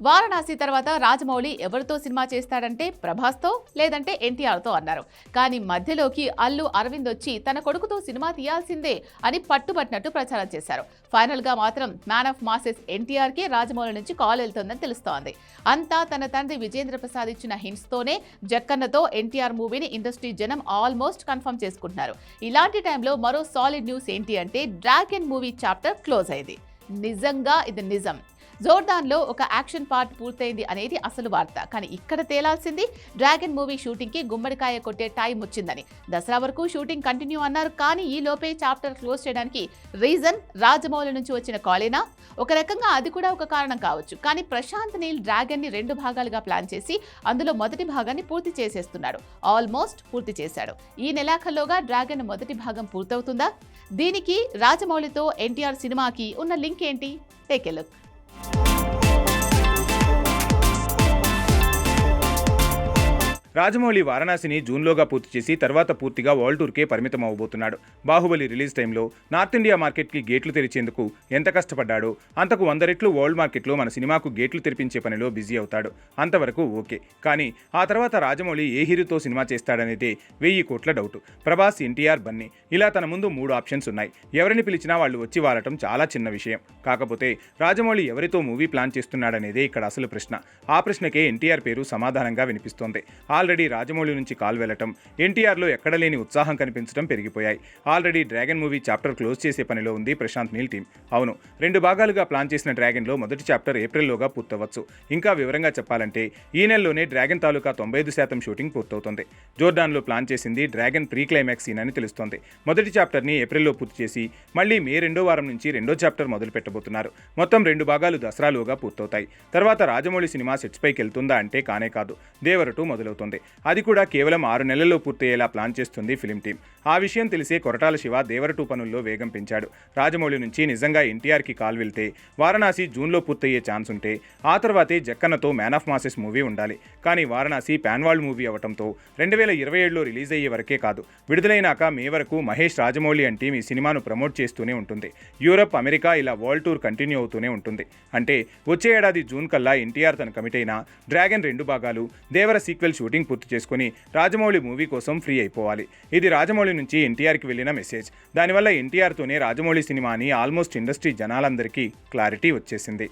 వారణాసి తర్వాత రాజమౌళి ఎవరితో సినిమా చేస్తాడంటే ప్రభాస్తో లేదంటే ఎన్టీఆర్తో అన్నారు. కానీ మధ్యలోకి అల్లు అరవింద్ వచ్చి తన కొడుకుతో సినిమా తీయాల్సిందే అని పట్టుబట్టినట్టు ప్రచారం చేశారు. ఫైనల్ గా మాత్రం మ్యాన్ ఆఫ్ మాసెస్ ఎన్టీఆర్కే రాజమౌళి నుంచి కాల్ వెళ్తోందని తెలుస్తోంది. అంతా తన తండ్రి విజేంద్ర ప్రసాద్ ఇచ్చిన హింట్స్ తోనే జక్కన్నతో ఎన్టీఆర్ మూవీని ఇండస్ట్రీ జనం ఆల్మోస్ట్ కన్ఫర్మ్ చేసుకుంటున్నారు. ఇలాంటి టైంలో మరో సాలిడ్ న్యూస్ ఏంటి అంటే డ్రాగన్ మూవీ చాప్టర్ క్లోజ్ అయింది. నిజంగా ఇది నిజం. జోర్దాన్లో ఒక యాక్షన్ పార్ట్ పూర్తయింది అనేది అసలు వార్త. కానీ ఇక్కడ తేలాల్సింది డ్రాగన్ మూవీ షూటింగ్కి గుమ్మడికాయ కొట్టే టైం వచ్చిందని. దసరా వరకు షూటింగ్ కంటిన్యూ అన్నారు. కానీ ఈ లోపే చాప్టర్ క్లోజ్ చేయడానికి రీజన్ రాజమౌళి నుంచి వచ్చిన కాలేనా? ఒక రకంగా అది కూడా ఒక కారణం కావచ్చు. కానీ ప్రశాంత్ నీల్ డ్రాగన్ ని 2 భాగాలుగా ప్లాన్ చేసి అందులో మొదటి భాగాన్ని పూర్తి చేసేస్తున్నాడు. ఆల్మోస్ట్ పూర్తి చేశాడు. ఈ నెలాఖరులోగా డ్రాగన్ మొదటి భాగం పూర్తవుతుందా? దీనికి రాజమౌళితో ఎన్టీఆర్ సినిమాకి ఉన్న లింక్ ఏంటి? Take a look. రాజమౌళి వారణాసిని జూన్లోగా పూర్తి చేసి తర్వాత పూర్తిగా వరల్డ్ టూర్కే పరిమితం అవబోతున్నాడు. బాహుబలి రిలీజ్ టైంలో నార్త్ ఇండియా మార్కెట్కి గేట్లు తెరిచేందుకు ఎంత కష్టపడ్డాడో అంతకు 100 రెట్లు వరల్డ్ మార్కెట్లో మన సినిమాకు గేట్లు తెరిపించే పనిలో బిజీ అవుతాడు. అంతవరకు ఓకే. కానీ ఆ తర్వాత రాజమౌళి ఏ హీరోతో సినిమా చేస్తాడనేదే 1000 కోట్ల డౌట్. ప్రభాస్, ఎన్టీఆర్, బన్నీ ఇలా తన ముందు 3 ఆప్షన్స్ ఉన్నాయి. ఎవరిని పిలిచినా వాళ్ళు వచ్చి వాలటం చాలా చిన్న విషయం. కాకపోతే రాజమౌళి ఎవరితో మూవీ ప్లాన్ చేస్తున్నాడనేదే ఇక్కడ అసలు ప్రశ్న. ఆ ప్రశ్నకే ఎన్టీఆర్ పేరు సమాధానంగా వినిపిస్తోంది. ఆల్రెడీ రాజమౌళి నుంచి కాల్ వెళ్లటం, ఎన్టీఆర్లో ఎక్కడ లేని ఉత్సాహం కనిపించడం పెరిగిపోయాయి. Already dragon movie chapter close చేసే పనిలో ఉంది ప్రశాంత్ నీల్ టీం. అవును, 2 భాగాలుగా ప్లాన్ చేసిన డ్రాగన్లో మొదటి చాప్టర్ ఏప్రిల్లోగా పూర్తవచ్చు. ఇంకా వివరంగా చెప్పాలంటే ఈ నెలలోనే డ్రాగన్ తాలూకా 95% షూటింగ్ పూర్తవుతుంది. జోర్డాన్లో ప్లాన్ చేసింది డ్రాగన్ ప్రీ క్లైమాక్స్ సీన్ అని తెలుస్తోంది. మొదటి చాప్టర్ని ఏప్రిల్లో పూర్తి చేసి మళ్ళీ మే 2వ వారం నుంచి 2వ చాప్టర్ మొదలు పెట్టబోతున్నారు. మొత్తం 2 భాగాలు దసరాలోగా పూర్తవుతాయి. తర్వాత రాజమౌళి సినిమా సెట్స్ పైకి వెళ్తుందా అంటే కానే కాదు. దేవరటు మొదలవుతుంది. అది కూడా కేవలం 6 నెలల్లో పూర్తయ్యేలా ప్లాన్ చేస్తుంది ఫిలిం టీం. ఆ విషయం తెలిసే కొరటాల శివ దేవరటు పనుల్లో వేగం పెంచాడు. రాజమౌళి నుంచి నిజంగా ఎన్టీఆర్కి కాల్ వెళ్తే వారణాసి జూన్లో పూర్తయ్యే ఛాన్స్ ఉంటే ఆ తర్వాతే జక్కన్నతో మ్యాన్ ఆఫ్ మాసెస్ మూవీ ఉండాలి. కానీ వారణాసి పాన్ వరల్డ్ మూవీ అవడంతో 2027లో రిలీజ్ అయ్యే వరకే కాదు, విడుదలైనాక మే వరకు మహేష్, రాజమౌళి అంటే ఈ సినిమాను ప్రమోట్ చేస్తూనే ఉంటుంది. యూరప్, అమెరికా ఇలా వరల్డ్ టూర్ కంటిన్యూ అవుతూనే ఉంటుంది. అంటే వచ్చే ఏడాది జూన్ కల్లా ఎన్టీఆర్ తను కమిట్ అయిన డ్రాగన్ 2 భాగాలు, దేవర సీక్వెల్ షూటింగ్ పూర్తి చేసుకుని రాజమౌళి మూవీ కోసం ఫ్రీ అయిపోవాలి. ఇది రాజమౌళి నుంచి ఎన్టీఆర్కి వెళ్ళిన మెసేజ్. దానివల్ల ఎన్టీఆర్తోనే రాజమౌళి సినిమా అని ఆల్మోస్ట్ ఇండస్ట్రీ జనాలందరికీ క్లారిటీ వచ్చేసింది.